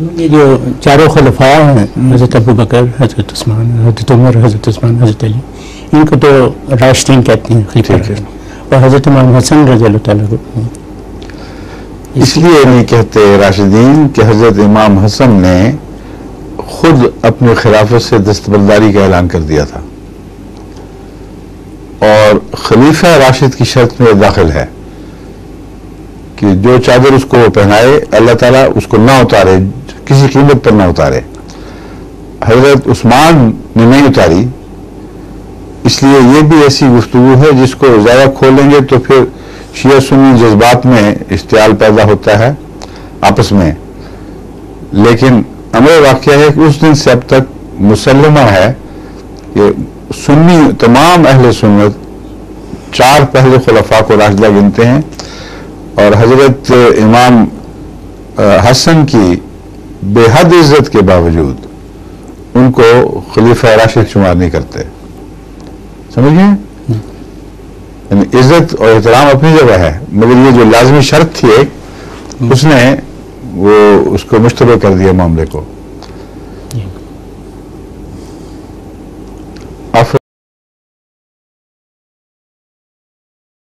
یہ جو چاروں خلفاء ہیں، حضرت ابو بکر، حضرت عثمان، حضرت عمر، حضرت عثمان، حضرت علی، ان کو تو راشدین کہتے ہیں خلیفہ، اور حضرت امام حسن رضی اللہ تعالیٰ عنہ اس لیے نہیں کہتے راشدین کہ حضرت امام حسن نے خود اپنی خلافت سے دستبرداری کا اعلان کر دیا تھا، اور خلیفہ راشد کی شرط میں داخل ہے کہ جو چادر اس کو پہنائے اللہ تعالیٰ اس کو نہ اتارے، کسی قیمت پر نہ اتارے۔ حضرت عثمان نے نہیں اتاری، اس لیے یہ بھی ایسی گفتگو ہے جس کو زیادہ کھولیں گے تو پھر شیعہ سنی جذبات میں اشتعال پیدا ہوتا ہے آپس میں، لیکن امر واقعہ ہے کہ اس دن سے اب تک مسلمہ ہے کہ سنی تمام اہل سنت 4 پہلے خلفاء کو راشدہ گنتے ہیں، اور حضرت امام حسن کی بے حد عزت کے باوجود ان کو خلیفہ راشد شمار نہیں کرتے، سمجھ گئے؟ یعنی عزت اور احترام اپنی جگہ ہے، مگر یہ جو لازمی شرط تھی ایک، اس نے وہ اس کو مشتبہ کر دیا معاملے کو۔